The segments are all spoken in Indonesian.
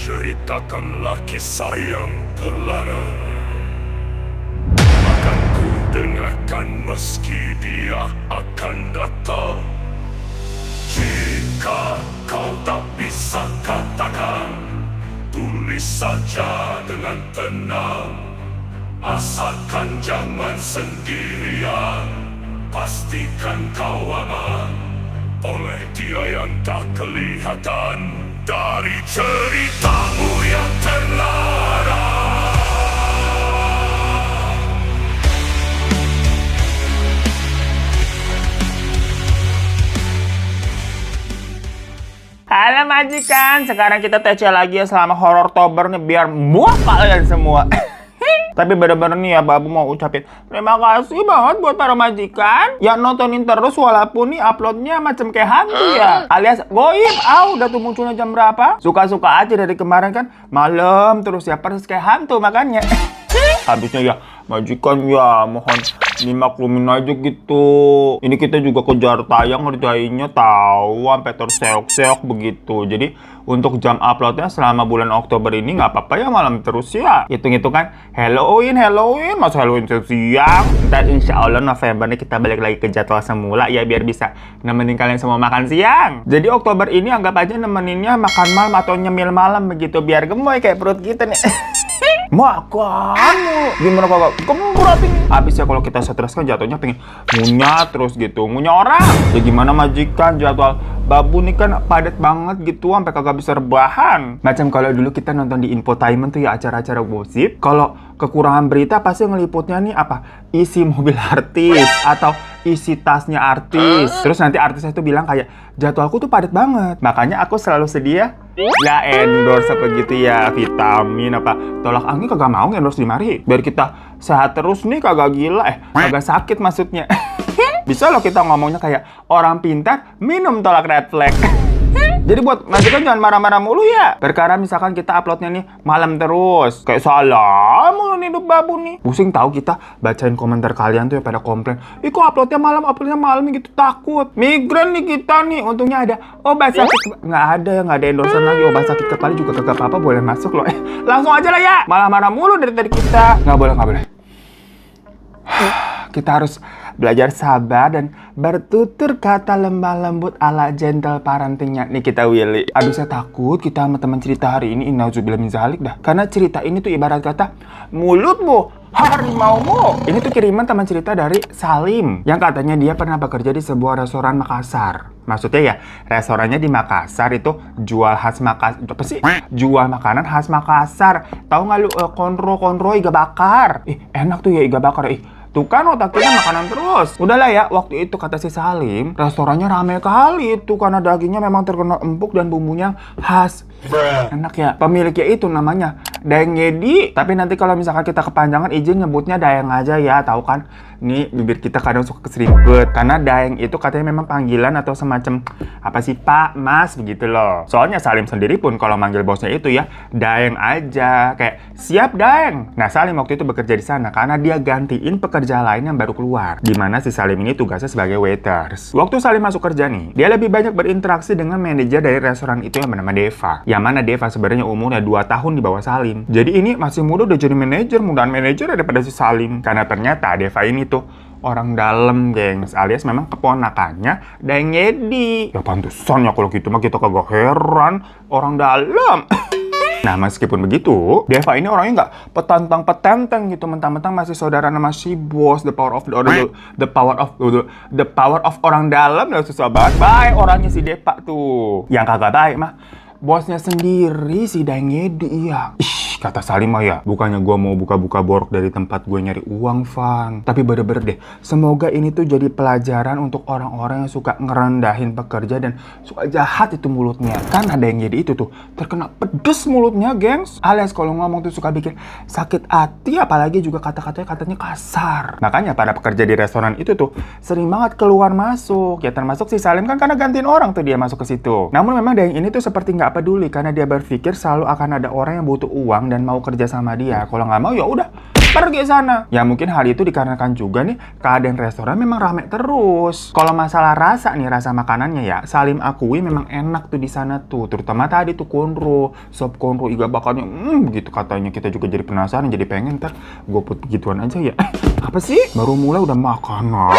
ceritakanlah kisah yang terlarang. Akan ku dengarkan meski dia akan datang. Jika kau tak bisa katakan, tulis saja dengan tenang. Asalkan jangan sendirian, pastikan kau aman oleh dia yang tak kelihatan dari ceritamu yang terlarang. Halo majikan, sekarang kita TC lagi ya selama Horortober nih biar muak kalian semua. Tapi bener-bener nih ya, Babu mau ucapin terima kasih banget buat para majikan yang nontonin terus walaupun nih uploadnya macam kayak hantu ya, alias goib. Udah tuh munculnya jam berapa? Suka-suka aja dari kemarin kan malam terus ya, persis kayak hantu makanya. Habisnya ya majikan ya mohon dimaklumin aja gitu. Ini kita juga kejar tayang ngerjainnya tahu sampai terseok-seok begitu. Jadi untuk jam uploadnya selama bulan Oktober ini nggak apa-apa ya malam terus ya. Hitung-hitung kan Halloween masa Halloween siang. Ntar insya Allah November nih kita balik lagi ke jadwal semula ya biar bisa nemenin kalian semua makan siang. Jadi Oktober ini anggap aja nemeninnya makan malam atau nyemil malam begitu biar gemoy kayak perut kita nih. Makan gimana kakak? Kemberat ini. Habis ya kalau kita stres kan jatuhnya pengen ngunyah terus gitu, ngunyah orang. Ya gimana majikan, jadwal Babu nih kan padat banget gitu sampai kagak bisa rebahan. Macam kalau dulu kita nonton di infotainment tuh ya acara-acara gosip. Kalau kekurangan berita pasti ngeliputnya nih apa? Isi mobil artis atau isi tasnya artis. Terus nanti artisnya tuh bilang kayak jadwalku tuh padat banget. Makanya aku selalu sedia ya endorse apa gitu ya, vitamin apa tolak angin kagak mau endorse di mari biar kita sehat terus nih, kagak gila kagak sakit maksudnya. Bisa loh kita ngomongnya kayak orang pintar minum tolak red flag. Jadi buat majikan jangan marah-marah mulu ya. Perkara misalkan kita uploadnya nih malam terus kayak salah mulu nih hidup Babu nih. Pusing tahu kita bacain komentar kalian tuh ya pada komplain. Ih kok uploadnya malam gitu, takut. Migran nih kita nih. Untungnya ada obat sakit. Nggak ada endorsean lagi. Obat sakit kepala juga kagak apa-apa, boleh masuk loh. Langsung aja lah ya. Marah-marah mulu dari tadi kita. Nggak boleh. Kita harus belajar sabar dan bertutur kata lemah lembut ala gentle parentingnya nih kita Willy. Aduh saya takut kita sama teman cerita hari ini innauzubillah min zalik dah. Karena cerita ini tuh ibarat kata mulutmu harimaumu. Ini tuh kiriman teman cerita dari Salim yang katanya dia pernah bekerja di sebuah restoran Makassar. Maksudnya ya restorannya di Makassar itu jual khas Makassar. Apa sih? Jual makanan khas Makassar. Tahu nggak lu konro iga bakar? Enak tuh ya iga bakar. Tuh kan otaknya makanan terus. Udahlah ya, waktu itu kata si Salim, restorannya rame kali itu karena dagingnya memang terkenal empuk dan bumbunya khas. Enak ya. Pemiliknya itu namanya Daeng Yedi. Tapi nanti kalau misalkan kita kepanjangan izin nyebutnya Daeng aja ya, tahu kan? Nih bibir kita kadang suka keseriput karena Daeng itu katanya memang panggilan atau semacam apa sih Pak, Mas begitu loh. Soalnya Salim sendiri pun kalau manggil bosnya itu ya Daeng aja, kayak siap Daeng. Nah Salim waktu itu bekerja di sana karena dia gantiin pekerja lain yang baru keluar. Dimana si Salim ini tugasnya sebagai waiters. Waktu Salim masuk kerja nih, dia lebih banyak berinteraksi dengan manajer dari restoran itu yang bernama Deva. Yang mana Deva sebenarnya umurnya 2 tahun di bawah Salim. Jadi ini masih muda udah jadi manajer, mudaan manajer daripada si Salim. Karena ternyata Deva ini tuh orang dalam, gengs, alias memang keponakannya Daeng Yedi. Ya pantesan ya kalau gitu mah kita kagak heran, orang dalam. Nah meskipun begitu, Deva ini orangnya nggak petantang-petenteng gitu, mentang-mentang masih saudara nama si bos, the power of orang dalam, udah susah banget. Baik orangnya si Deva tuh. Yang kagak baik mah bosnya sendiri si Daeng Yedi, iya. Kata Salim mah ya, bukannya gue mau buka-buka borok dari tempat gue nyari uang, Van. Tapi bener-bener deh, semoga ini tuh jadi pelajaran untuk orang-orang yang suka ngerendahin pekerja dan suka jahat itu mulutnya. Kan ada yang jadi itu tuh, terkena pedes mulutnya, gengs. Alias kalau ngomong tuh suka bikin sakit hati, apalagi juga katanya kasar. Makanya para pekerja di restoran itu tuh sering banget keluar masuk. Ya termasuk si Salim kan karena gantiin orang tuh dia masuk ke situ. Namun memang Daeng ini tuh seperti nggak peduli karena dia berpikir selalu akan ada orang yang butuh uang dan mau kerja sama dia. Kalau nggak mau ya udah pergi sana. Ya mungkin hal itu dikarenakan juga nih keadaan restoran memang rame terus. Kalau masalah rasa nih, rasa makanannya ya, Salim akui memang enak tuh di sana tuh. Terutama tadi tuh konro, sop konro iga bakarnya, begitu katanya. Kita juga jadi penasaran, jadi pengen ntar gue put begituan aja ya. Apa sih? Baru mulai udah makanan.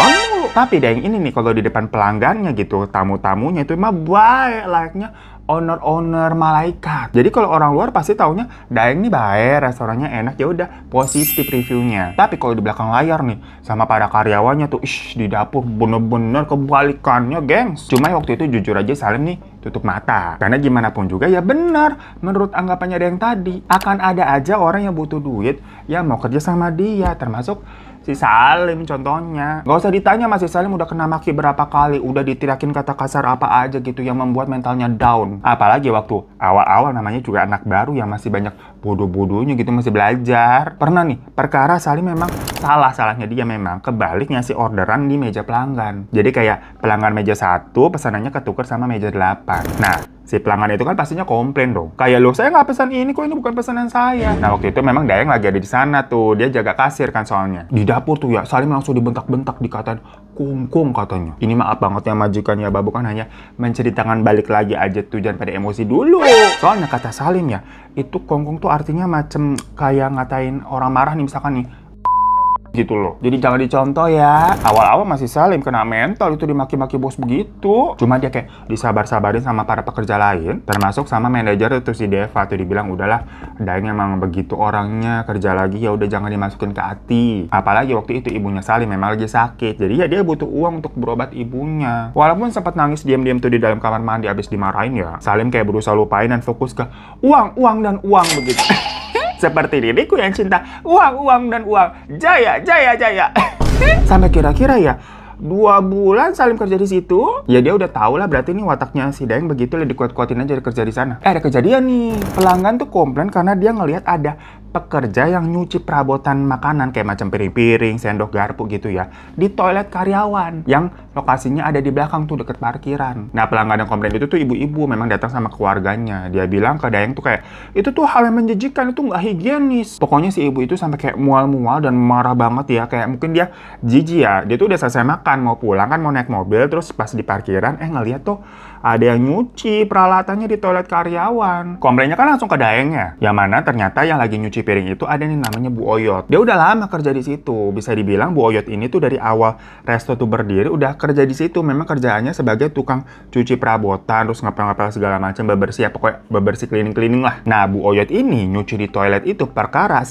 Tapi Daeng ini nih kalau di depan pelanggannya gitu, tamu-tamunya itu emang baik layaknya owner malaikat. Jadi kalau orang luar pasti taunya Daeng nih baik, restorannya enak, ya udah positif reviewnya. Tapi kalau di belakang layar nih sama para karyawannya tuh, di dapur bener-bener kebalikannya, gengs. Cuma waktu itu jujur aja Salim nih tutup mata. Karena gimana pun juga ya benar, menurut anggapannya Daeng tadi, akan ada aja orang yang butuh duit yang mau kerja sama dia, termasuk si Salim contohnya. Gak usah ditanya masih Salim udah kena maki berapa kali, udah ditirakin kata kasar apa aja gitu yang membuat mentalnya down. Apalagi waktu awal-awal namanya juga anak baru yang masih banyak bodoh-bodohnya gitu, masih belajar. Pernah nih, perkara Salim memang salahnya dia memang kebalik ngasih orderan di meja pelanggan. Jadi kayak pelanggan meja 1 pesanannya ketukar sama meja 8. Nah, si pelanggan itu kan pastinya komplain dong. Kayak loh, saya nggak pesan ini kok, ini bukan pesanan saya. Nah waktu itu memang Daeng lagi ada di sana tuh, dia jaga kasir kan soalnya. Di dapur tuh ya, Salim langsung dibentak-bentak, dikatain kungkung katanya. Ini maaf banget ya majikan ya, Babu kan hanya menceritakan balik lagi aja tuh, jangan pada emosi dulu. Soalnya kata Salim ya, itu kungkung tuh artinya macem kayak ngatain orang marah nih misalkan nih. Gitu loh. Jadi jangan dicontoh ya. Awal-awal masih Salim kena mental itu dimaki-maki bos begitu. Cuma dia kayak disabar-sabarin sama para pekerja lain, termasuk sama manajer itu si Deva tuh, dibilang udahlah, Daeng emang begitu orangnya, kerja lagi ya udah jangan dimasukin ke hati. Apalagi waktu itu ibunya Salim memang lagi sakit. Jadi ya dia butuh uang untuk berobat ibunya. Walaupun sempat nangis diam-diam tuh di dalam kamar mandi abis dimarahin ya, Salim kayak berusaha lupain dan fokus ke uang dan uang begitu. Seperti diriku yang cinta uang dan uang, jaya. Sampai kira-kira ya 2 bulan Salim kerja di situ, ya dia udah tahu lah berarti ini wataknya si Daeng begitu, lah dikuat-kuatin aja kerja di sana. Ada kejadian nih, pelanggan tuh komplain karena dia ngelihat ada pekerja yang nyuci perabotan makanan kayak macam piring-piring, sendok, garpu gitu ya di toilet karyawan yang lokasinya ada di belakang tuh deket parkiran. Nah pelanggan yang komplain itu tuh ibu-ibu, memang datang sama keluarganya. Dia bilang ke Daeng tuh kayak itu tuh hal yang menjijikan, itu nggak higienis. Pokoknya si ibu itu sampai kayak mual-mual dan marah banget ya, kayak mungkin dia jijik ya. Dia tuh udah selesai makan, mau pulang kan, mau naik mobil, terus pas di parkiran ngeliat tuh ada yang nyuci peralatannya di toilet karyawan. Komplainnya kan langsung ke Daeng ya, yang mana ternyata yang lagi nyuci piring itu ada nih namanya Bu Oyot. Dia udah lama kerja di situ. Bisa dibilang Bu Oyot ini tuh dari awal resto tuh berdiri udah kerja di situ. Memang kerjaannya sebagai tukang cuci perabotan, terus ngepel-ngepel segala macam, bebersih ya, pokoknya bebersih cleaning lah. Nah Bu Oyot ini nyuci di toilet itu perkara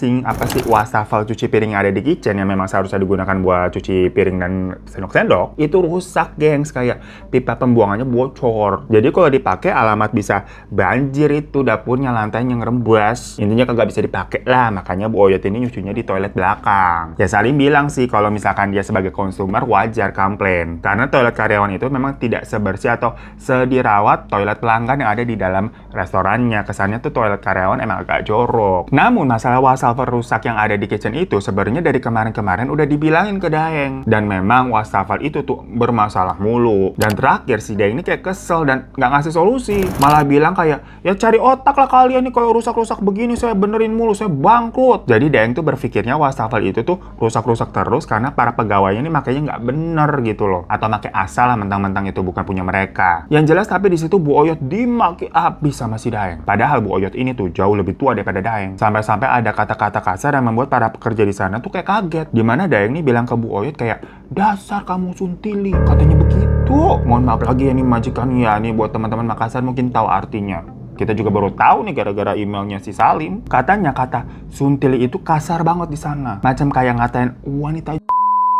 wastafel cuci piring yang ada di kitchen yang memang seharusnya digunakan buat cuci piring dan sendok-sendok itu rusak, gengs. Kayak pipa pembuangannya bocor. Jadi kalau dipakai alamat bisa banjir itu dapurnya, lantainya ngerembes. Intinya kagak bisa dipakai lah, makanya Bu Oyot ini nyucinya di toilet belakang. Ya Salim bilang sih kalau misalkan dia sebagai konsumer wajar komplain, karena toilet karyawan itu memang tidak sebersih atau sedirawat toilet pelanggan yang ada di dalam restorannya. Kesannya tuh toilet karyawan emang agak jorok. Namun masalah wastafel rusak yang ada di kitchen itu sebenarnya dari kemarin-kemarin udah dibilangin ke Daeng, dan memang wastafel itu tuh bermasalah mulu. Dan terakhir si Daeng ini kayak kesel dan nggak ngasih solusi, malah bilang kayak ya cari otak lah kalian nih, kalau rusak-rusak begini saya benerin mulu, saya bangkrut. Jadi Daeng tuh berpikirnya wastafel itu tuh rusak-rusak terus karena para pegawainya ini makanya nggak bener gitu loh, atau pakai asal lah mentang-mentang itu bukan punya mereka. Yang jelas tapi di situ Bu Oyot dimaki habis sama si Daeng. Padahal Bu Oyot ini tuh jauh lebih tua daripada Daeng. Sampai-sampai ada kata-kata kasar yang membuat para pekerja di sana tuh kayak kaget. Dimana Daeng nih bilang ke Bu Oyot kayak dasar kamu suntili, katanya begitu. Mohon maaf lagi ya nih majikan ya, nih buat teman-teman Makassar mungkin tahu artinya. Kita juga baru tahu nih gara-gara emailnya si Salim. Katanya kata suntili itu kasar banget di sana. Macam kayak ngatain wanita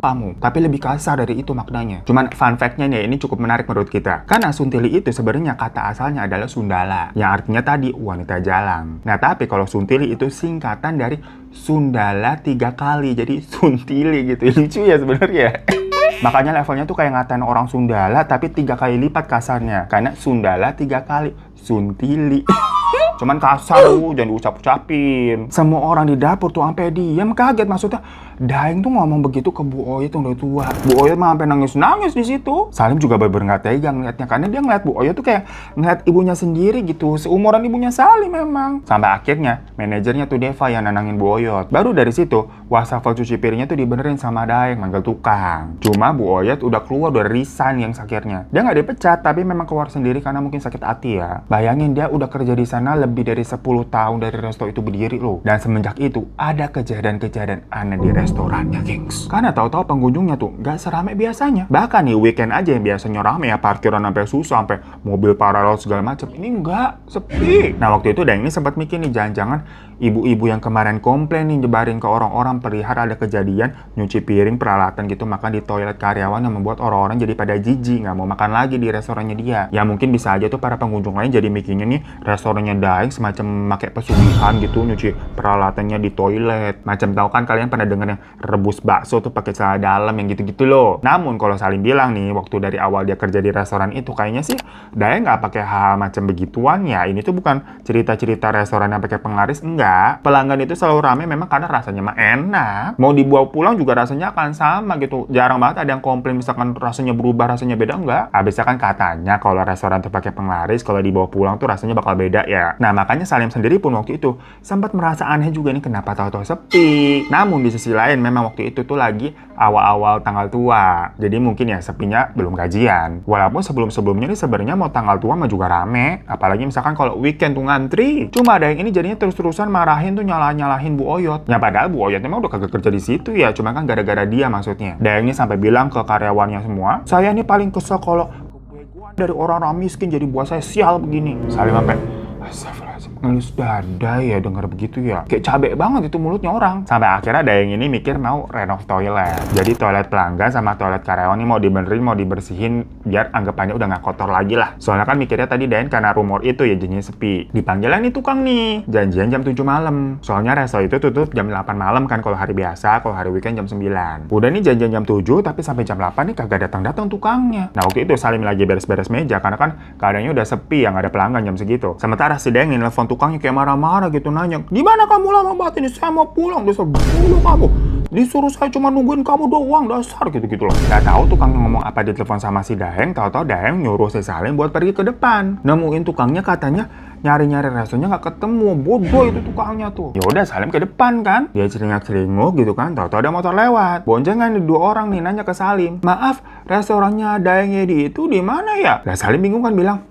kamu, tapi lebih kasar dari itu maknanya. Cuman fun fact-nya nih, ini cukup menarik menurut kita. Karena suntili itu sebenarnya kata asalnya adalah Sundala, yang artinya tadi wanita jalan. Nah, tapi kalau suntili itu singkatan dari Sundala 3 kali, jadi suntili gitu. Lucu ya sebenarnya. Makanya levelnya tuh kayak ngatain orang Sundala tapi 3 kali lipat kasarnya. Karena Sundala 3 kali, suntili. Cuman kasar jangan diucap-ucapin. Semua orang di dapur tuh sampai diam kaget, maksudnya Daeng tuh ngomong begitu ke Bu Oyot yang udah tua. Bu Oyot mah sampai nangis-nangis di situ. Salim juga bener-bener nggak tega ngeliatnya, karena dia ngeliat Bu Oyot tuh kayak ngeliat ibunya sendiri gitu, seumuran ibunya Salim memang. Sampai akhirnya manajernya tuh Deva yang nenangin Bu Oyot. Baru dari situ wastafel cuci piringnya tuh dibenerin sama Daeng, manggil tukang. Cuma Bu Oyot udah keluar, udah resign yang akhirnya. Dia nggak dipecat, tapi memang keluar sendiri karena mungkin sakit hati ya. Bayangin dia udah kerja di sana lebih dari 10 tahun dari resto itu berdiri loh. Dan semenjak itu ada kejadian-kejadian aneh di restorannya, gengs. Karena tahu-tahu pengunjungnya tuh gak serame biasanya. Bahkan nih weekend aja yang biasanya rame ya, parkiran sampai susah, sampai mobil paralel segala macam. Ini enggak, sepi. Nah waktu itu Daeng ini sempat mikir nih, jangan-jangan ibu-ibu yang kemarin komplain nih nyebarin ke orang-orang perihal ada kejadian nyuci piring peralatan gitu makan di toilet karyawan yang membuat orang-orang jadi pada jijik, nggak mau makan lagi di restorannya dia. Ya mungkin bisa aja tuh para pengunjung lain jadi mikirnya nih restorannya Daeng semacam pakai pesugihan gitu nyuci peralatannya di toilet. Macam tahu kan kalian pernah dengar yang rebus bakso tuh pakai celana dalam yang gitu-gitu loh. Namun kalau Salim bilang nih waktu dari awal dia kerja di restoran itu kayaknya sih Daeng nggak pakai hal macam begituan ya. Ini tuh bukan cerita-cerita restoran yang pakai penglaris, enggak. Pelanggan itu selalu rame memang karena rasanya mah enak. Mau dibawa pulang juga rasanya akan sama gitu. Jarang banget ada yang komplain misalkan rasanya berubah, rasanya beda, enggak. Habisnya kan katanya kalau restoran tuh pakai penglaris, kalau dibawa pulang tuh rasanya bakal beda ya. Nah makanya Salim sendiri pun waktu itu sempat merasa aneh juga nih kenapa tahu-tahu sepi. Namun di sisi lain memang waktu itu tuh lagi awal-awal tanggal tua. Jadi mungkin ya sepinya belum gajian. Walaupun sebelum-sebelumnya nih sebenarnya mau tanggal tua mah juga rame. Apalagi misalkan kalau weekend tuh ngantri. Cuma ada yang ini jadinya terus-terusan marahin tuh nyalahin Bu Oyot. Ya padahal Bu Oyot memang udah kagak kerja di situ ya. Cuma kan gara-gara dia maksudnya. Daeng ini sampai bilang ke karyawannya semua, saya ini paling kesel kalau kebegoan dari orang-orang miskin jadi buat saya sial begini. Salim sampai astagfirullahaladzim, ngelus dada ya denger begitu ya. Kayak cabe banget itu mulutnya orang. Sampai akhirnya Daeng ini mikir mau renov toilet. Jadi toilet pelanggan sama toilet karyawan ini mau dibenerin, mau dibersihin biar anggapannya udah nggak kotor lagi lah. Soalnya kan mikirnya tadi Daeng karena rumor itu ya jadinya sepi. Dipanggilan nih tukang nih, janjian jam 7 malam. Soalnya resto itu tutup jam 8 malam kan kalau hari biasa, kalau hari weekend jam 9. Udah nih janjian jam 7 tapi sampai jam 8 nih kagak datang-datang tukangnya. Nah waktu itu Salim lagi beres-beres meja karena kan keadaannya udah sepi ya, nggak ada pelanggan jam segitu. Sementara si Daeng nelfon tukangnya kayak marah-marah gitu nanya, gimana kamu lama banget ini, saya mau pulang, dasar bulu kamu, disuruh saya cuma nungguin kamu doang, dasar gitu-gitu loh. Gak tahu tukangnya ngomong apa di telepon sama si Daeng, tahu-tahu Daeng nyuruh si Salim buat pergi ke depan. Nemuin tukangnya katanya nyari-nyari restonya nggak ketemu, bodoh itu tukangnya tuh. Ya udah Salim ke depan kan, dia celingak-celinguk gitu kan, tahu-tahu ada motor lewat. Boncengan nih 2 orang nih nanya ke Salim, maaf restorannya Daeng Yedi itu di mana ya? Nah Salim bingung kan bilang,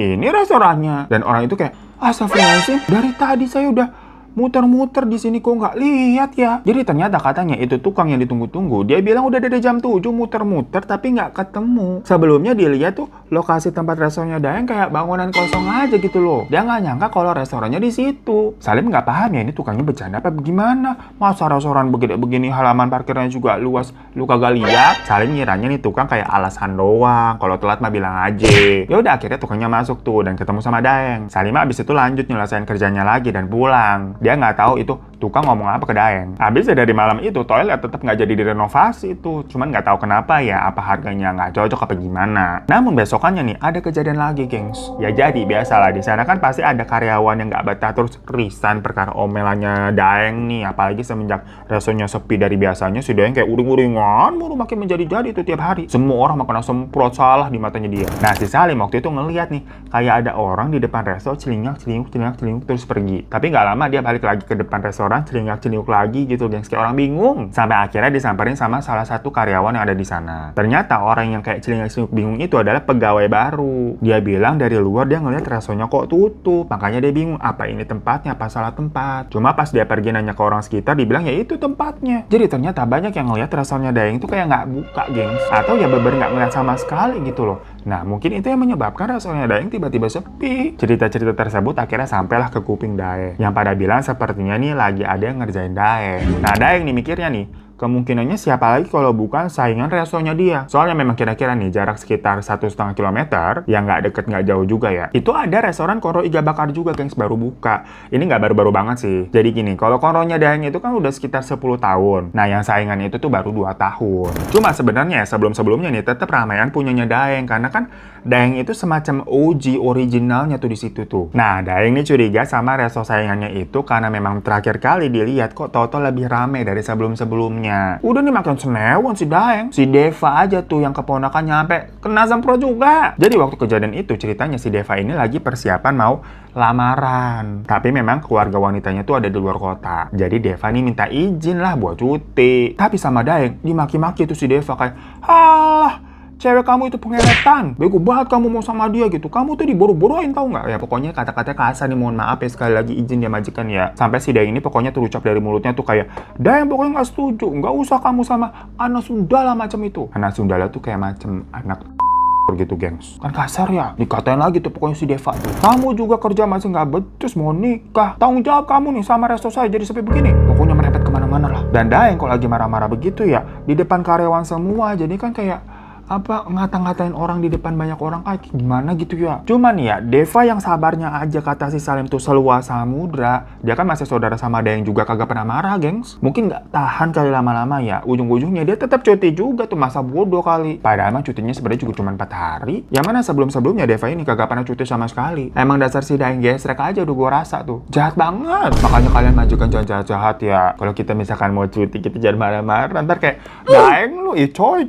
ini restorannya. Dan orang itu kayak, astagfirullahaladzim, dari tadi saya udah muter-muter di sini kok nggak lihat ya. Jadi ternyata katanya itu tukang yang ditunggu-tunggu. Dia bilang udah dari jam 7 muter-muter tapi nggak ketemu. Sebelumnya dia lihat tuh lokasi tempat restorannya Daeng kayak bangunan kosong aja gitu loh. Dia nggak nyangka kalau restorannya di situ. Salim nggak paham ya ini tukangnya bercanda apa gimana. Masa restoran begini halaman parkirnya juga luas, lu kagak lihat? Salim ngiranya nih tukang kayak alasan doang. Kalau telat mah bilang aja. Ya udah akhirnya tukangnya masuk tuh dan ketemu sama Daeng. Salim abis itu lanjut nyelesain kerjanya lagi dan pulang. Dia nggak tahu itu tukang ngomong apa ke Daeng. Habis dari malam itu toilet tetap nggak jadi direnovasi itu. Cuman nggak tahu kenapa ya, apa harganya nggak cocok apa gimana. Namun besokannya nih ada kejadian lagi, gengs. Ya jadi biasalah di sana kan pasti ada karyawan yang nggak betah terus resign perkara omelannya Daeng nih. Apalagi semenjak restonya sepi dari biasanya si Daeng kayak uring-uringan mulu makin menjadi-jadi itu tiap hari. Semua orang makan semprot salah di matanya dia. Nah si Salim waktu itu ngeliat nih kayak ada orang di depan resto celingak-celinguk terus pergi. Tapi nggak lama dia balik lagi ke depan restoran, celingak-celinguk lagi gitu, gengs, kayak orang bingung. Sampai akhirnya disamperin sama salah satu karyawan yang ada di sana. Ternyata orang yang kayak celingak-celinguk bingung itu adalah pegawai baru. Dia bilang dari luar dia ngeliat restonya kok tutup, makanya dia bingung apa ini tempatnya, apa salah tempat. Cuma pas dia pergi nanya ke orang sekitar, dibilang ya itu tempatnya. Jadi ternyata banyak yang ngeliat restonya Daeng itu kayak nggak buka, gengs, atau ya bener nggak ngeliat sama sekali gitu loh. Nah mungkin itu yang menyebabkan restonya Daeng tiba-tiba sepi. Cerita-cerita tersebut akhirnya sampailah ke kuping Daeng, yang pada bilang sepertinya nih lagi ada yang ngerjain Daeng. Nah Daeng nih mikirnya nih, kemungkinannya siapa lagi kalau bukan saingan restonya dia. Soalnya memang kira-kira nih jarak sekitar 1,5 kilometer, yang nggak deket nggak jauh juga ya. Itu ada restoran Koro Iga Bakar juga, gengs, baru buka. Ini nggak baru-baru banget sih. Jadi gini, kalau Koronya Daeng itu kan udah sekitar 10 tahun. Nah yang saingan itu tuh baru 2 tahun. Cuma sebenarnya sebelum-sebelumnya nih tetap ramean punyanya Daeng, karena kan Daeng itu semacam OG originalnya tuh di situ tuh. Nah Daeng nih curiga sama resto saingannya itu karena memang terakhir kali dilihat kok Toto lebih rame dari sebelum-sebelumnya. ceritanya. Udah nih makin senewan si Daeng. Si Deva aja tuh yang keponakannya sampai kena semprot juga. Jadi waktu kejadian itu ceritanya si Deva ini lagi persiapan mau lamaran. Tapi memang keluarga wanitanya tuh ada di luar kota. Jadi Deva nih minta izin lah buat cuti. Tapi sama Daeng dimaki-maki tuh si Deva kayak, "Halah, cewek kamu itu pengeretan. Bego banget kamu mau sama dia gitu. Kamu tuh diboro-boroin tau nggak?" Ya pokoknya kata-kata kasar nih, mohon maaf ya sekali lagi izin ya majikan ya. Sampai si Daeng ini pokoknya terucap dari mulutnya tuh kayak, "Daeng pokoknya nggak setuju. Nggak usah kamu sama anak Sundala macam itu." Anak Sundala tuh kayak macam anak gitu gengs. Kan kasar ya. Dikatain lagi tuh pokoknya si Deva tuh, "Kamu juga kerja masih nggak becus mau nikah. Tanggung jawab kamu nih sama resto saya jadi sampai begini." Pokoknya merepet kemana-mana lah. Dan Daeng kalau lagi marah-marah begitu ya di depan karyawan semua. Jadi kan kayak ngata-ngatain orang di depan banyak orang kayak gimana gitu ya. Cuman ya Deva yang sabarnya aja, kata si Salim tuh seluas samudra. Dia kan masih saudara sama Daeng juga, kagak pernah marah gengs. Mungkin nggak tahan kali lama-lama ya. Ujung-ujungnya dia tetap cuti juga tuh, masa bodoh kali. Padahal mah cutinya sebenarnya juga cuma 4 hari. Yang mana sebelum-sebelumnya Deva ini kagak pernah cuti sama sekali. Emang dasar si Daeng gesrek aja udah gua rasa tuh. Jahat banget. Makanya kalian majukan jangan jahat-jahat ya. Kalau kita misalkan mau cuti kita jangan marah-marah. Ntar kayak, "Daeng lu, coy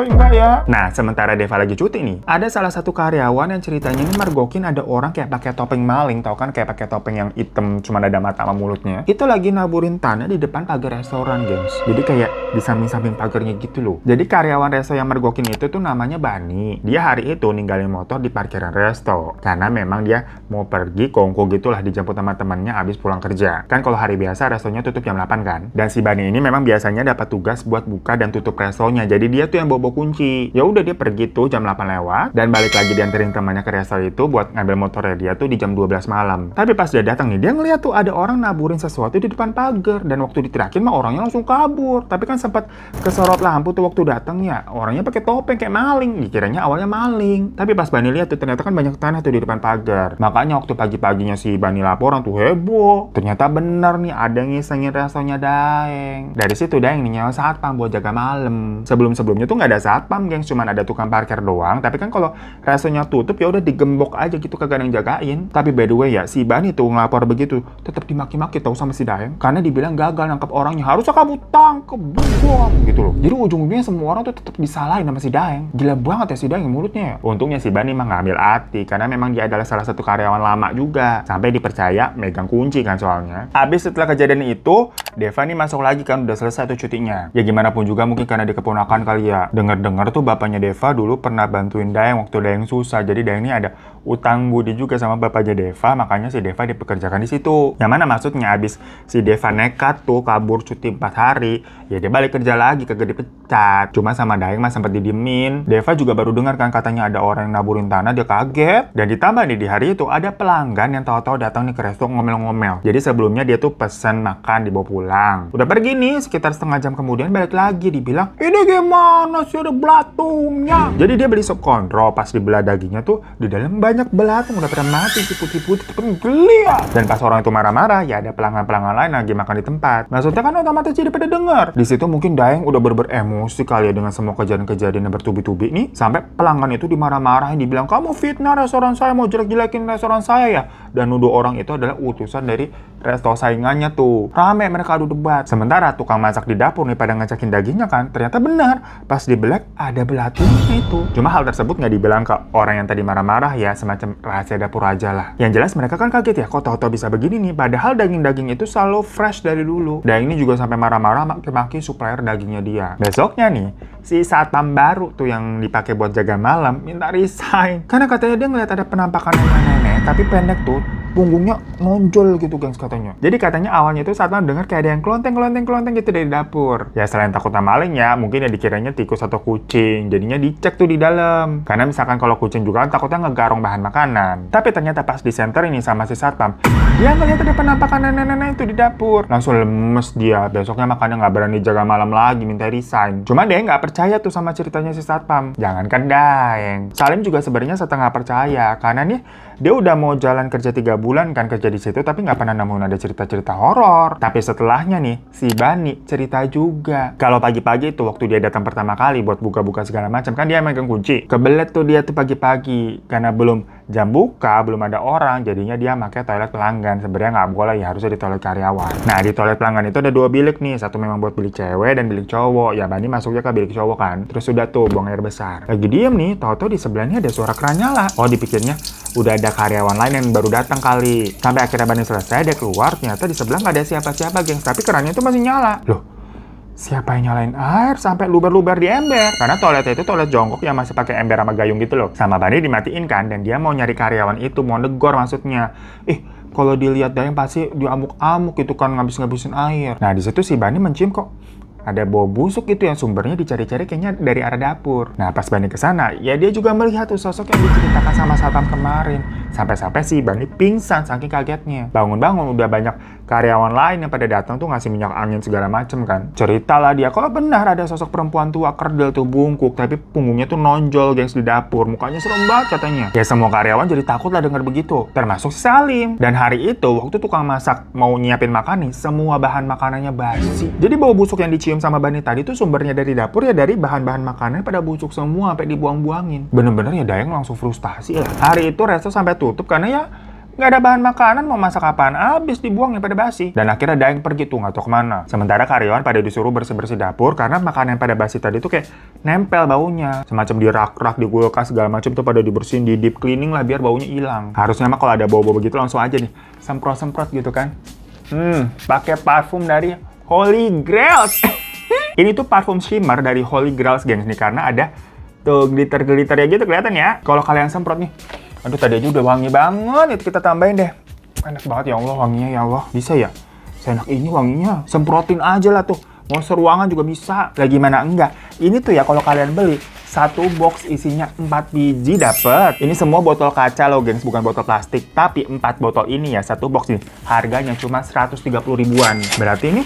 enggak ya." Nah, sementara Deva lagi cuti nih, ada salah satu karyawan yang ceritanya ini mergokin ada orang kayak pakai topeng maling, tau kan, kayak pakai topeng yang hitam cuma ada mata sama mulutnya. Itu lagi naburin tanah di depan pagar restoran, gengs. Jadi kayak di samping-samping pagarnya gitu loh. Jadi karyawan resto yang mergokin itu tuh namanya Bani. Dia hari itu ninggalin motor di parkiran resto karena memang dia mau pergi kongko gitulah, dijemput sama temannya abis pulang kerja. Kan kalau hari biasa restonya tutup jam 8 kan. Dan si Bani ini memang biasanya dapat tugas buat buka dan tutup restonya. Jadi dia tuh yang bawa kunci. Ya udah dia pergi tuh jam 8 lewat dan balik lagi dianterin temannya ke resto itu buat ngambil motornya dia tuh di jam 12 malam. Tapi pas dia datang nih, dia ngeliat tuh ada orang naburin sesuatu di depan pagar dan waktu diterakin mah orangnya langsung kabur. Tapi kan sempat kesorot lampu tuh waktu datang ya. Orangnya pakai topeng kayak maling. Dikiranya awalnya maling. Tapi pas Bani lihat tuh ternyata kan banyak tanah tuh di depan pagar. Makanya waktu pagi-paginya si Bani laporan tuh heboh. Ternyata bener nih ada yang ngisengin restonya Daeng. Dari situ Daeng nih nyawa satpam buat jaga malam. Sebelum-sebelumnya tuh nggak ada satpam, gengs, cuman ada tukang parkir doang. Tapi kan kalau restonya tutup ya udah digembok aja gitu, kagak ada yang jagain. Tapi by the way ya, si Bani tuh ngelapor begitu tetap dimaki-maki tahu sama si Daeng karena dibilang gagal nangkep orangnya. Harusnya kamu tangkep bom gitu loh. Jadi ujung-ujungnya semua orang tuh tetap disalahin sama si Daeng. Gila banget ya si Daeng mulutnya ya. Untungnya si Bani mah ngambil hati karena memang dia adalah salah satu karyawan lama juga. Sampai dipercaya megang kunci kan soalnya. Habis setelah kejadian itu, Deva nih masuk lagi kan udah selesai tuh cutinya. Ya gimana pun juga mungkin karena dia keponakan kali ya. Dengar-dengar tuh bapaknya Deva dulu pernah bantuin Daeng waktu Daeng susah. Jadi Daeng ini ada utang budi juga sama bapaknya Deva, makanya si Deva dipekerjakan di situ. Yang mana maksudnya abis si Deva nekat tuh kabur cuti 4 hari, ya dia balik kerja lagi, kagak dipecat. Cuma sama Daeng mah sempat didiemin. Deva juga baru dengar kan katanya ada orang yang naburin tanah, dia kaget. Dan ditambah nih di hari itu ada pelanggan yang tahu-tahu datang nih ke resto ngomel-ngomel. Jadi sebelumnya dia tuh pesan makan dibawa pulang. Udah pergi nih sekitar setengah jam kemudian balik lagi, dibilang, "Ini gimana sih ada belatungnya?" Jadi dia beli sop kontrol, pas dibelah dagingnya tuh di dalam banyak belatung udah pada mati, putih-putih tapi geli ya. Dan pas orang itu marah-marah, ya ada pelanggan-pelanggan lain lagi makan di tempat. Maksudnya kan otomatis jadi pada dengar. Di situ mungkin Daeng udah emosi kali ya dengan semua kejadian-kejadian yang bertubi-tubi nih, sampai pelanggan itu dimarah-marahin, dibilang, "Kamu fitnah restoran saya, mau jelek-jelekin restoran saya ya?" Dan nuduh orang itu adalah utusan dari resto saingannya tuh. Rame mereka adu debat. Sementara tukang masak di dapur nih pada ngecekin dagingnya kan, ternyata benar. Pas dibelek ada belatungnya itu. Cuma hal tersebut nggak dibilang ke orang yang tadi marah-marah ya, semacam rahasia dapur aja lah. Yang jelas mereka kan kaget ya, kok tahu-tahu bisa begini nih, padahal daging-daging itu selalu fresh dari dulu. Dan ini juga sampai marah-marah maki-maki supplier dagingnya dia. Besoknya nih, si satpam baru tuh yang dipakai buat jaga malam minta resign. Karena katanya dia ngeliat ada penampakan nenek-nenek, tapi pendek tuh, punggungnya nonjol gitu gengs katanya. Jadi katanya awalnya itu satpam dengar kayak ada yang kelenteng gitu dari dapur. Ya selain takut sama maling ya, mungkin ya dikiranya tikus atau kucing. Jadinya dicek tuh di dalam. Karena misalkan kalau kucing juga kan takutnya ngegarong bahan makanan. Tapi ternyata pas di center ini sama si satpam, dia ngeliat ada penampakan nenek-nenek itu di dapur. Langsung lemes dia. Besoknya makanya nggak berani jaga malam lagi, minta resign. Cuma dia nggak percaya tuh sama ceritanya si satpam. Jangankan Daeng, Salim juga sebenarnya setengah percaya. Karena nih dia udah mau jalan kerja 3 bulan kan kerja di situ, tapi nggak pernah nemuin ada cerita-cerita horor. Tapi setelahnya nih, si Bani cerita juga. Kalau pagi-pagi itu waktu dia datang pertama kali buat buka-buka segala macam, kan dia megang kunci. Kebelet tuh dia tuh pagi-pagi karena belum jam buka belum ada orang, jadinya dia pakai toilet pelanggan. Sebenarnya nggak boleh ya, harusnya di toilet karyawan. Nah, di toilet pelanggan itu ada 2 bilik nih, satu memang buat bilik cewek dan bilik cowok. Ya Bani masuknya ke bilik cowok kan. Terus udah tuh buang air besar. Lagi diem nih, tahu-tahu di sebelahnya ada suara keran nyala. Oh, dipikirnya udah ada karyawan lain yang baru datang kali. Sampai akhirnya Bani selesai, dia keluar, ternyata di sebelah nggak ada siapa-siapa, gengs. Tapi kerannya itu masih nyala. Loh, siapa yang nyalain air sampai luber-luber di ember? Karena toiletnya itu toilet jongkok yang masih pakai ember sama gayung gitu loh. Sama Bani dimatiin kan, dan dia mau nyari karyawan itu, mau negor maksudnya. Kalau dilihat Dayang pasti diamuk-amuk gitu kan, ngabis-ngabisin air. Nah, di situ si Bani mencium kok ada bau busuk gitu yang sumbernya dicari-cari kayaknya dari arah dapur. Nah, pas Bani kesana, ya dia juga melihat tuh sosok yang diceritakan sama satpam kemarin. Sampai-sampai si Bani pingsan saking kagetnya. Bangun-bangun udah banyak karyawan lain yang pada datang tuh ngasih minyak angin segala macem kan. Ceritalah dia kalau benar ada sosok perempuan tua kerdil tuh bungkuk, tapi punggungnya tuh nonjol gengs di dapur. Mukanya serem banget katanya. Ya semua karyawan jadi takut lah denger begitu. Termasuk si Salim. Dan hari itu waktu tukang masak mau nyiapin makan nih, semua bahan makanannya basi. Jadi bau busuk yang dicium sama Bani tadi tuh sumbernya dari dapur ya dari bahan-bahan makanan pada busuk semua sampai dibuang-buangin. Bener-bener ya Dayang langsung frustasi ya. Hari itu resto sampai tutup karena ya nggak ada bahan makanan, mau masak apaan, abis dibuangnya pada basi. Dan akhirnya Dayang pergi tuh nggak tahu kemana. Sementara karyawan pada disuruh bersih-bersih dapur karena makanan pada basi tadi tuh kayak nempel baunya. Semacam di rak-rak, di kulkas segala macam tuh pada dibersihin, di deep cleaning lah biar baunya hilang. Harusnya mah kalau ada bau-bau begitu langsung aja nih semprot-semprot gitu kan. Pakai parfum dari Holy Grails. Ini tuh parfum shimmer dari Holy Grails gengs nih, karena ada tuh glitter-glitter ya gitu kelihatan ya. Kalau kalian semprot nih, aduh tadi aja udah wangi banget, itu kita tambahin deh. Enak banget ya Allah wanginya ya Allah. Bisa ya? Seenak ini wanginya. Semprotin aja lah tuh. Mau seruangan juga bisa. Lah gimana enggak? Ini tuh ya kalau kalian beli, satu box isinya 4 biji dapet. Ini semua botol kaca loh gengs, bukan botol plastik. Tapi 4 botol ini ya, satu box nih, harganya cuma 130 ribuan. Berarti ini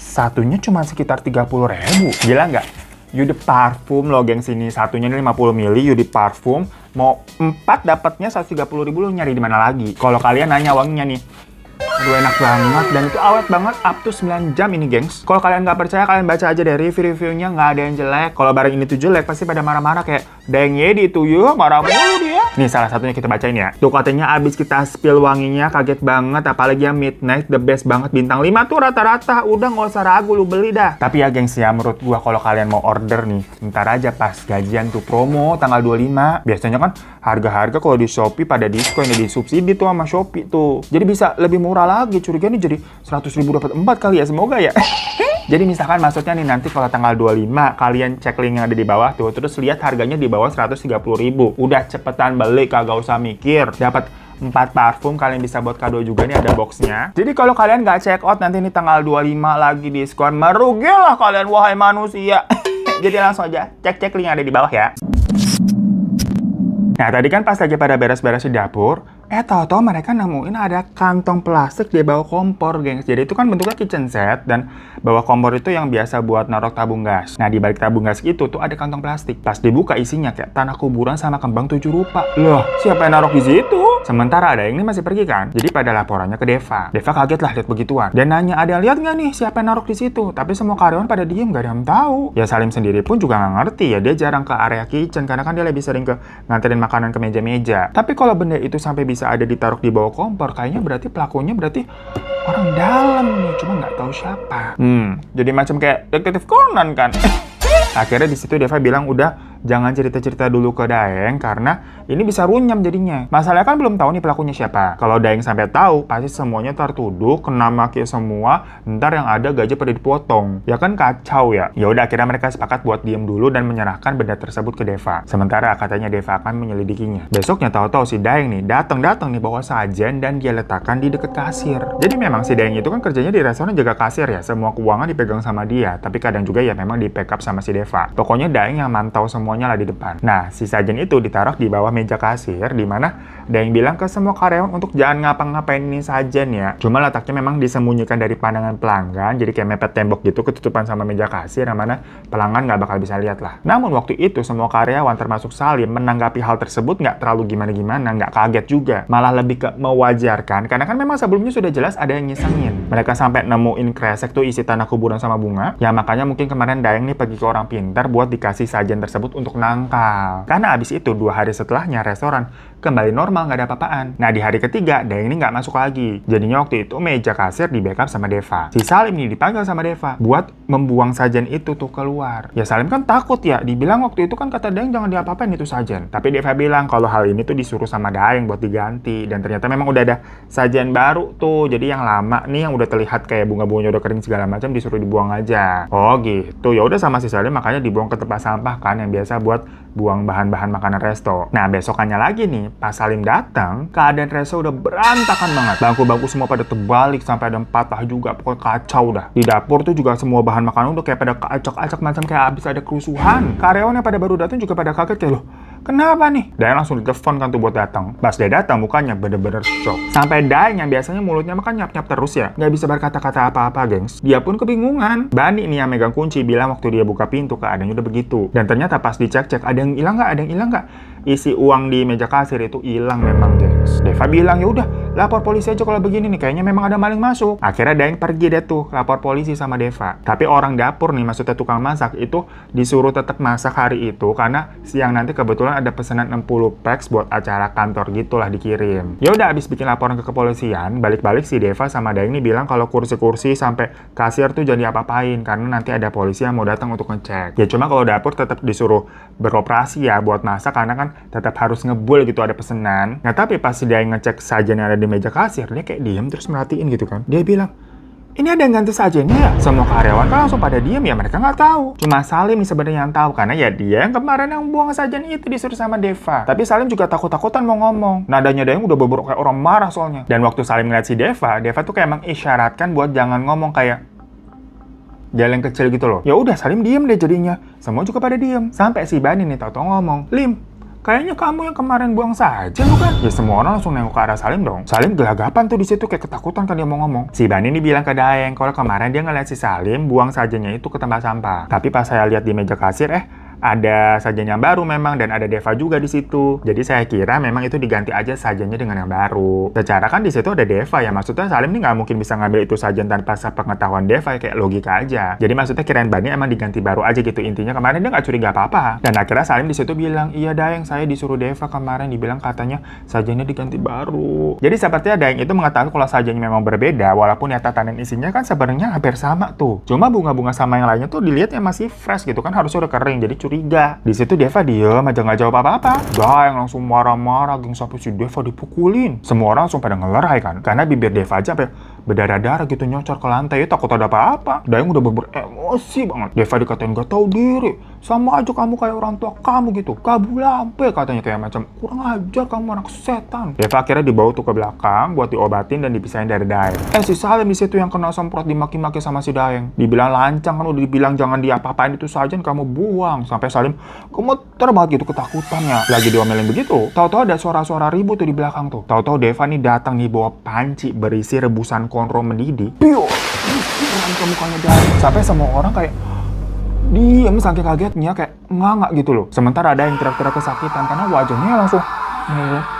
satunya cuma sekitar 30 ribu. Gila nggak? Eau parfum loh gengs ini. Satunya ini 50 ml Eau parfum. Mau 4 dapatnya 130 ribu, lo nyari di mana lagi? Kalau kalian nanya wanginya nih, aduh enak banget dan itu awet banget up to 9 jam ini gengs. Kalau kalian nggak percaya kalian baca aja deh review-reviewnya, nggak ada yang jelek. Kalau barang ini tuh jelek pasti pada marah-marah kayak Dayang Yedi itu yuk marah mulu dia. Nih salah satunya kita bacain ya. Tuh katanya abis kita spill wanginya kaget banget, apalagi yang Midnight the best banget, bintang 5 tuh rata-rata. Udah nggak usah ragu lu beli dah. Tapi ya gengs ya, menurut gua kalau kalian mau order nih, ntar aja pas gajian tuh promo tanggal 25. Biasanya kan harga-harga kalau di Shopee pada diskon ya, disubsidi tuh sama Shopee tuh. Jadi bisa lebih murah lagi. Curiga nih jadi 100 ribu dapat 4 kali ya, semoga ya. Jadi misalkan maksudnya nih nanti kalau tanggal 25 kalian cek link yang ada di bawah tuh, terus lihat harganya di bawah 130 ribu. Udah cepetan beli, kagak usah mikir. Dapat 4 parfum, kalian bisa buat kado juga nih, ada boxnya. Jadi kalau kalian nggak check out nanti nih tanggal 25 lagi diskon, merugilah kalian wahai manusia. Jadi langsung aja cek link yang ada di bawah ya. Nah tadi kan pas lagi pada beres-beres di dapur, tahu-tahu mereka nemuin ada kantong plastik di bawah kompor, gengs. Jadi itu kan bentuknya kitchen set, dan bawah kompor itu yang biasa buat naruh tabung gas. Nah, di balik tabung gas itu tuh ada kantong plastik. Pas dibuka isinya kayak tanah kuburan sama kembang 7 rupa. Loh, siapa yang naruh di situ? Sementara ada yang ini masih pergi kan. Jadi pada laporannya ke Deva. Deva kaget lah lihat begituan. Dan nanya, ada yang lihat nggak nih siapa yang naruh di situ? Tapi semua karyawan pada diem, nggak ada yang tahu. Ya Salim sendiri pun juga nggak ngerti ya. Dia jarang ke area kitchen karena kan dia lebih sering ke nganterin makanan ke meja-meja. Tapi kalau benda itu sampai bisa ada ditaruh di bawah kompor, kayaknya berarti pelakunya orang dalam nih, cuma nggak tahu siapa. Jadi macam kayak detektif Conan kan. Akhirnya di situ Deva bilang udah jangan cerita-cerita dulu ke Daeng karena ini bisa runyam jadinya. Masalahnya kan belum tahu nih pelakunya siapa. Kalau Daeng sampai tahu, pasti semuanya tertuduh, kena maki semua, ntar yang ada gaji pada dipotong. Ya kan kacau ya. Ya udah akhirnya mereka sepakat buat diem dulu dan menyerahkan benda tersebut ke Deva. Sementara katanya Deva akan menyelidikinya. Besoknya tahu-tahu si Daeng nih datang nih bawa sajen dan dia letakkan di deket kasir. Jadi memang si Daeng itu kan kerjanya di restoran jaga kasir ya. Semua keuangan dipegang sama dia, tapi kadang juga ya memang di backup sama si Deva. Pokoknya Daeng yang mantau semuanya lah di depan. Nah, si sajen itu ditaruh di bawah meja kasir, di mana Daeng bilang ke semua karyawan untuk jangan ngapa-ngapain ini sajen ya. Cuma letaknya memang disembunyikan dari pandangan pelanggan, jadi kayak mepet tembok gitu ketutupan sama meja kasir, yang mana pelanggan nggak bakal bisa lihat lah. Namun waktu itu semua karyawan termasuk Salim menanggapi hal tersebut nggak terlalu gimana-gimana, nggak kaget juga. Malah lebih ke mewajarkan, karena kan memang sebelumnya sudah jelas ada yang nyesengin. Mereka sampai nemuin kresek tuh isi tanah kuburan sama bunga, ya makanya mungkin kemarin Daeng nih pergi ke orang pintar buat dikasih sajen tersebut untuk nangkal. Karena abis itu 2 hari setelahnya restoran kembali normal, nggak ada apa-apaan. Nah, di hari ketiga, Daeng ini nggak masuk lagi. Jadinya waktu itu meja kasir di backup sama Deva. Si Salim nih dipanggil sama Deva buat membuang sajen itu tuh keluar. Ya Salim kan takut ya, dibilang waktu itu kan kata Daeng jangan diapa-apain itu sajen. Tapi Deva bilang kalau hal ini tuh disuruh sama Daeng buat diganti. Dan ternyata memang udah ada sajen baru tuh. Jadi yang lama nih yang udah terlihat kayak bunga-bunganya udah kering segala macam disuruh dibuang aja. Oh gitu. Ya udah sama si Salim makanya dibuang ke tempat sampah kan yang biasa buat buang bahan-bahan makanan resto. Nah, besokannya lagi nih, pas Salim datang, keadaan resto udah berantakan banget. Bangku-bangku semua pada terbalik sampai ada 4 patah juga. Pokoknya kacau dah. Di dapur tuh juga semua bahan makanan udah kayak pada keacak-acak macam kayak habis ada kerusuhan. Karyawan yang pada baru datang juga pada kaget kayak, loh, kenapa nih? Daeng langsung ditelepon kan tuh buat datang. Pas dia datang mukanya bener-bener shock. Sampai Daeng yang biasanya mulutnya makan nyap-nyap terus ya, nggak bisa berkata-kata apa-apa, gengs. Dia pun kebingungan. Bani nih yang megang kunci bilang waktu dia buka pintu keadaannya udah begitu. Dan ternyata pas dicek-cek ada yang hilang nggak? Ada yang hilang nggak? Isi uang di meja kasir itu hilang memang, gengs. Deva bilang ya udah lapor polisi aja kalau begini nih, kayaknya memang ada maling masuk. Akhirnya Daeng pergi deh tuh lapor polisi sama Deva. Tapi orang dapur nih, maksudnya tukang masak itu disuruh tetap masak hari itu karena siang nanti kebetulan ada pesanan 60 packs buat acara kantor gitulah dikirim. Ya udah abis bikin laporan ke kepolisian, balik-balik si Deva sama Daeng nih bilang kalau kursi-kursi sampai kasir tuh jadi apa-apain karena nanti ada polisi yang mau datang untuk ngecek. Ya cuma kalau dapur tetap disuruh beroperasi ya buat masak karena kan tetap harus ngebul gitu ada pesanan. Nah tapi pas si Daeng ngecek sajen yang ada di meja kasir, dia kayak diem terus merhatiin gitu kan. Dia bilang, ini ada yang ganti sajennya ya? Semua karyawan kan langsung pada diem ya, mereka nggak tahu. Cuma Salim nih sebenarnya yang tahu, karena ya dia yang kemarin yang buang sajen itu disuruh sama Deva. Tapi Salim juga takut-takutan mau ngomong. Nadanya Daeng udah beberapa kayak orang marah soalnya. Dan waktu Salim ngeliat si Deva tuh kayak mengisyaratkan buat jangan ngomong kayak jalan kecil gitu loh. Ya udah Salim diem deh jadinya. Semua juga pada diem. Sampai si Bani nih tau-tau ngomong, Lim, kayaknya kamu yang kemarin buang sajen bukan? Ya semua orang langsung nengok ke arah Salim dong. Salim gelagapan tuh di situ kayak ketakutan kan dia mau ngomong. Si Bani ini bilang ke Daeng kalau kemarin dia ngeliat si Salim buang sajennya itu ke tempat sampah. Tapi pas saya lihat di meja kasir ada sajen yang baru memang dan ada Deva juga di situ. Jadi saya kira memang itu diganti aja sajennya dengan yang baru. Secara kan di situ ada Deva ya, maksudnya Salim ini nggak mungkin bisa ngambil itu sajen tanpa sepengetahuan Deva, kayak logika aja. Jadi maksudnya kirain Bani emang diganti baru aja gitu, intinya kemarin dia nggak curiga apa-apa. Dan akhirnya Salim di situ bilang, iya Daeng, saya disuruh Deva kemarin dibilang katanya sajennya diganti baru. Jadi sepertinya Daeng itu mengatakan kalau sajennya memang berbeda, walaupun ya tatanan isinya kan sebenarnya hampir sama tuh. Cuma bunga-bunga sama yang lainnya tuh dilihatnya masih fresh gitu kan, harusnya udah kering, jadi curiga. Di situ Deva diem aja nggak jawab apa-apa. Daeng langsung marah-marah, geng sampai si Deva dipukulin. Semua orang langsung pada ngelerai kan, karena bibir Deva aja sampai berdarah-darah gitu nyocor ke lantai. Ya takut ada apa-apa. Daeng udah emosi banget. Deva dikatain gak tahu diri, sama aja kamu kayak orang tua kamu gitu, kabur lampe katanya, kayak macam kurang ajar kamu anak setan. Deva akhirnya dibawa tuh ke belakang buat diobatin dan dipisahin dari Daeng. Si Salim di situ yang kena semprot dimaki-maki sama si Daeng. Dibilang lancang kan, udah dibilang jangan diapa-apain itu sajen kamu buang. Sampai Salim gemeter banget gitu ketakutannya. Lagi diomelin begitu, tahu-tahu ada suara-suara ribut tuh di belakang tuh. Tahu-tahu Deva nih datang nih bawa panci berisi rebusan konro mendidih. Piu, ke mukanya Daeng. Sampai semua orang kayak diem saking kagetnya, kayak nganga gitu loh. Sementara ada yang teriak-teriak kesakitan karena wajahnya langsung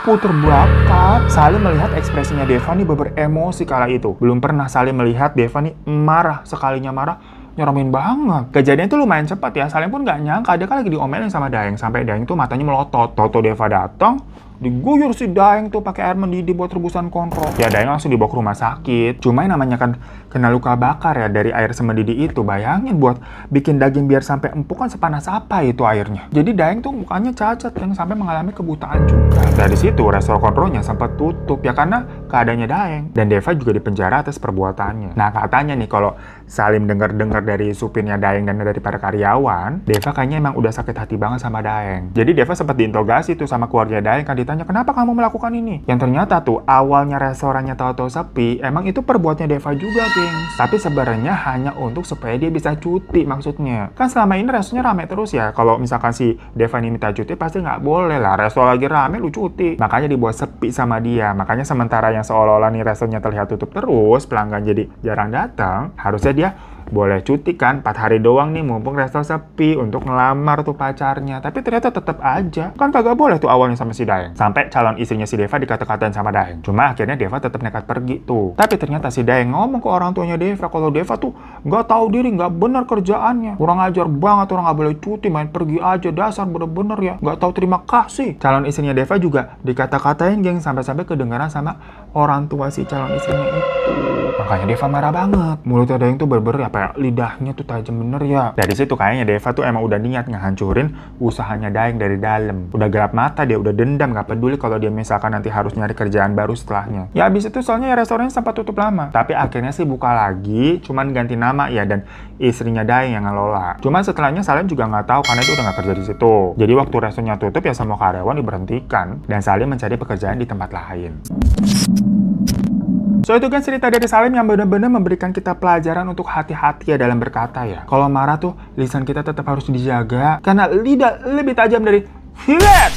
puter belakang. Salim melihat ekspresinya Deva nih beremosi kala itu. Belum pernah Salim melihat Deva nih marah, sekalinya marah nyeramin banget. Kejadian itu lumayan cepat ya. Salim pun gak nyangka dia kan lagi diomelin sama Daeng. Sampai Daeng tuh matanya melotot. Toto Deva datang, diguyur si Daeng tuh pakai air mendidih buat rebusan kontrol. Ya Daeng langsung dibawa ke rumah sakit. Cuma yang namanya kan kena luka bakar ya dari air semendidih itu. Bayangin buat bikin daging biar sampai empuk kan sepanas apa itu airnya. Jadi Daeng tuh mukanya cacat yang sampai mengalami kebutaan juga. Dari situ restoran kontrolnya sempat tutup ya karena keadaannya Daeng. Dan Deva juga dipenjara atas perbuatannya. Nah katanya nih kalau Salim dengar-dengar dari supirnya Daeng dan dari para karyawan, Deva kayaknya emang udah sakit hati banget sama Daeng. Jadi Deva sempat diinterogasi tuh sama keluarga Daeng kan, ditanya kenapa kamu melakukan ini? Yang ternyata tuh awalnya restorannya tahu-tahu sepi, emang itu perbuatnya Deva juga, gengs. Tapi sebenarnya hanya untuk supaya dia bisa cuti maksudnya. Kan selama ini restorannya rame terus ya. Kalau misalkan si Deva ini minta cuti pasti nggak boleh lah. Restoran lagi rame lu cuti. Makanya dibuat sepi sama dia. Makanya sementara yang seolah-olah nih restorannya terlihat tutup terus, pelanggan jadi jarang datang, harusnya dia boleh cuti kan 4 hari doang nih mumpung resto sepi untuk ngelamar tuh pacarnya. Tapi ternyata tetap aja kan kagak boleh tuh awalnya sama si Daeng. Sampai calon istrinya si Deva dikata-katain sama Daeng. Cuma akhirnya Deva tetap nekat pergi tuh. Tapi ternyata si Daeng ngomong ke orang tuanya Deva kalau Deva tuh nggak tahu diri, nggak benar kerjaannya, kurang ajar banget, orang nggak boleh cuti, main pergi aja, dasar bener-bener ya nggak tahu terima kasih. Calon istrinya Deva juga dikata-katain geng, sampai-sampai kedengaran sama orang tua si calon istrinya itu. Makanya Deva marah banget. Mulutnya Daeng tuh berber apa ya, lidahnya tuh tajam bener ya. Dari situ kayaknya Deva tuh emang udah niat ngehancurin usahanya Daeng dari dalam. Udah gelap mata dia, udah dendam, gak peduli kalau dia misalkan nanti harus nyari kerjaan baru setelahnya. Ya abis itu soalnya ya restorannya sempat tutup lama. Tapi akhirnya sih buka lagi, cuman ganti nama ya, dan istrinya Daeng yang ngelola. Cuman setelahnya Salim juga nggak tahu karena itu udah nggak kerja di situ. Jadi waktu restorannya tutup ya semua karyawan diberhentikan dan Salim mencari pekerjaan di tempat lain. So itu kan cerita dari Salim yang benar-benar memberikan kita pelajaran untuk hati-hati ya dalam berkata ya. Kalau marah tuh lisan kita tetap harus dijaga karena lidah lebih tajam dari silet.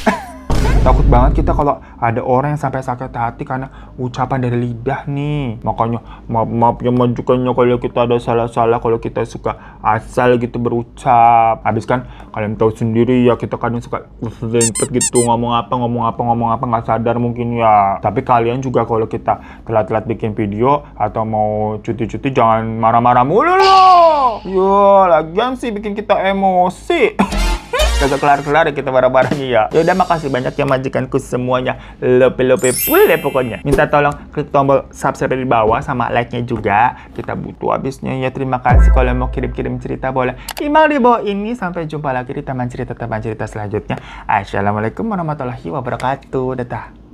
Takut banget kita kalau ada orang yang sampai sakit hati karena ucapan dari lidah nih. Makanya maaf ya majukannya kalau kita ada salah-salah, kalau kita suka asal gitu berucap. Habis kan kalian tahu sendiri ya, kita kadang suka selempet gitu, ngomong apa nggak sadar mungkin ya. Tapi kalian juga kalau kita telat-telat bikin video atau mau cuti-cuti jangan marah-marah mulu loh. Yo, lagian sih bikin kita emosi. Kagak kelar-kelar ya kita bareng-bareng ya. Yaudah, makasih banyak ya majikanku semuanya. Lope-lope pule pokoknya. Minta tolong klik tombol subscribe di bawah sama like-nya juga. Kita butuh habisnya ya. Terima kasih. Kalau mau kirim-kirim cerita boleh email di bawah ini. Sampai jumpa lagi di teman cerita selanjutnya. Assalamualaikum warahmatullahi wabarakatuh. Dadah.